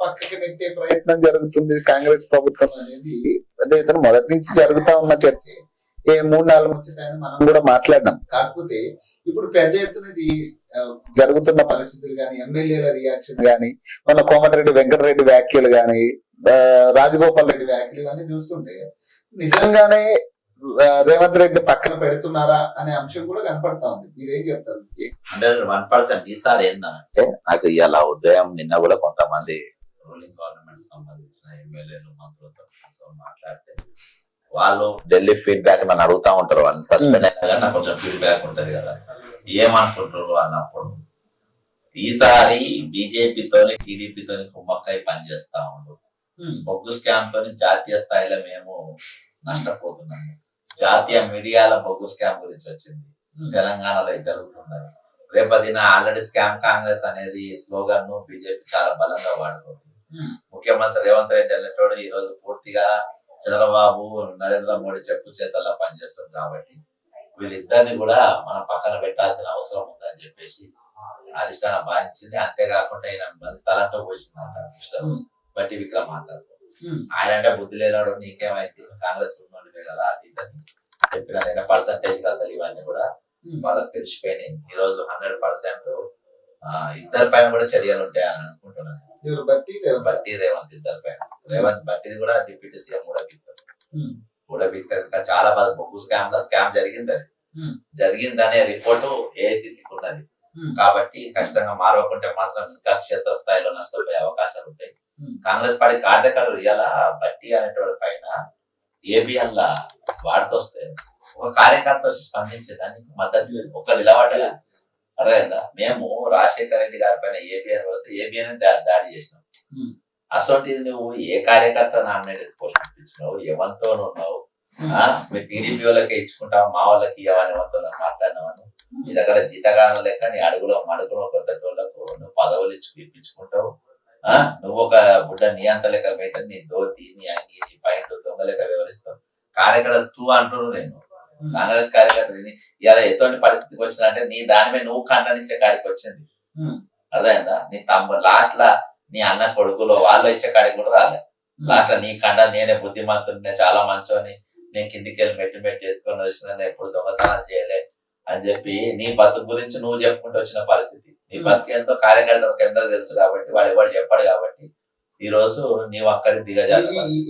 పక్కకి నెట్టే ప్రయత్నం జరుగుతుంది కాంగ్రెస్ ప్రభుత్వం అనేది పెద్ద ఎత్తున మొదటి నుంచి జరుగుతా ఉన్న చర్చ. 3-4 వచ్చాయని మనం కూడా మాట్లాడినాం. కాకపోతే ఇప్పుడు పెద్ద ఎత్తున ఇది జరుగుతున్న పరిస్థితులు గాని, ఎమ్మెల్యేల రియాక్షన్ గాని, మన కోమటిరెడ్డి వెంకటరెడ్డి వ్యాఖ్యలు గాని, రాజగోపాల్ రెడ్డి వ్యాఖ్యలు ఇవన్నీ చూస్తుంటే నిజంగానే రేవంత్ రెడ్డి పక్కన పెడుతున్నారా అనే అంశం కూడా కనపడతా ఉంది. మీరేం చెప్తారు? 100% ఈసారి ఏంటంటే, నాకు ఇవాళ ఉదయం నిన్న కూడా కొంతమంది రూలింగ్ గవర్నమెంట్ సంబంధించిన ఎమ్మెల్యేలు మంత్రులతో మాట్లాడితే వాళ్ళు ఢిల్లీ ఫీడ్బ్యాక్ నన్ను అడుగుతా ఉంటారు. వాళ్ళు సస్పెండ్ అయినా కానీ నాకు కొంచెం ఫీడ్బ్యాక్ ఉంటది కదా, ఏమనుకుంటారు అన్నప్పుడు. ఈసారి బీజేపీతో టీడీపీతో కుమ్మక్కై పనిచేస్తా ఉండు. బొగ్గు స్కామ్ తోని జాతీయ స్థాయిలో మేము నష్టపోతున్నాము. జాతీయ మీడియాలో బొగ్గు స్కామ్ గురించి వచ్చింది, తెలంగాణలో జరుగుతుందని. రేపదిన ఆల్రెడీ స్కామ్ కాంగ్రెస్ అనేది స్లోగన్ ను బీజేపీ చాలా బలంగా వాడుతుంది. ముఖ్యమంత్రి రేవంత్ రెడ్డి అనేటోడు ఈ రోజు పూర్తిగా చంద్రబాబు నరేంద్ర మోడీ చెప్పు చేతల్లో పనిచేస్తుంది. కాబట్టి వీళ్ళిద్దరిని కూడా మనం పక్కన పెట్టాల్సిన అవసరం ఉందని చెప్పేసి అధిష్టానం భావించింది. అంతేకాకుండా ఈయన తలంటూ పోసిందంట మిస్టర్ బట్టి విక్రమార్క. ఆయన అంటే బుద్ధి లేనాడు, నీకేమైంది, కాంగ్రెస్ ఉన్నోడివే కదా అది ఇదని చెప్పిన పర్సంటేజ్ కథలు ఇవన్నీ కూడా వాళ్ళకి తెలిసిపోయినాయి. ఈ రోజు 100% ఇద్దరి పైన కూడా చర్యలు ఉంటాయని అనుకుంటున్నాను. బట్టి రేవంత్ ఇద్దరి పైన. రేవంత్ బట్టిది కూడా డిప్యూటీ సీఎం కూడా బిక్తారు. ఇంకా చాలా బాగా బొగ్గు స్కామ్ జరిగిందనే రిపోర్టు ఏఐసిసికి ఉన్నది. కాబట్టి ఖచ్చితంగా మారవకుంటే మాత్రం ఇంకా క్షేత్ర స్థాయిలో నష్టపోయే అవకాశాలు ఉంటాయి. కాంగ్రెస్ పార్టీ కార్యకర్తలు ఇలా బట్టి అనేటువంటి పైన ఏబిఎన్ లా వాడుతూ వస్తే ఒక కార్యకర్త వచ్చి స్పందించేదానికి మద్దతు ఒక నిలబడ్డా అర్థమైందా. మేము రాజశేఖర రెడ్డి గారి పైన ఏబిఎన్ దాడి చేసినాం. అసలు నువ్వు ఏ కార్యకర్త నామినేటెడ్ పోస్ట్ ఇచ్చినావు, ఎవరితో ఉన్నావు, మీ టీడీపీ వాళ్ళకే ఇచ్చుకుంటావు, మా వాళ్ళకి ఇవ్వని ఎవరితో మాట్లాడినావని. నీ దగ్గర జీతగానం లేక నీ అడుగులో మడుగులో కొత్త వాళ్ళకు నువ్వు పదవులు ఇప్పించుకుంటావు. నువ్వు ఒక బుడ్డ నీ అంత లెక్క పెట్ట, నీ ధోతి, నీ అంగి, నీ పాయింట్ దొంగ లెక్క వివరిస్తావు. కార్యకర్త తూ అంటున్నావు. నేను కాంగ్రెస్ కార్యకర్తని ఇలా ఎటువంటి పరిస్థితికి వచ్చినా అంటే నీ దాని మీద నువ్వు ఖండనిచ్చే కాడికి వచ్చింది. అర్థమైందా. నీ లాస్ట్ లా నీ అన్న కొడుకులో వాళ్ళు ఇచ్చే కాడికి కూడా రాలే. లాస్ట్ లో నీ కండ నేనే బుద్ధిమంతుని, చాలా మంచోని, నేను కిందికి వెళ్ళి మెట్టు చేసుకొని వచ్చిన, ఎప్పుడు దొంగతనం చేయలే అని చెప్పి నీ బతుకు గురించి నువ్వు చెప్పుకుంటూ వచ్చిన పరిస్థితి. నీ బతుకు ఎంతో కార్యకర్తలకు ఎంతో తెలుసు కాబట్టి వాడు ఎవరు చెప్పాడు. కాబట్టి ఈ రోజు నీవు అక్కడికి దిగజాలి.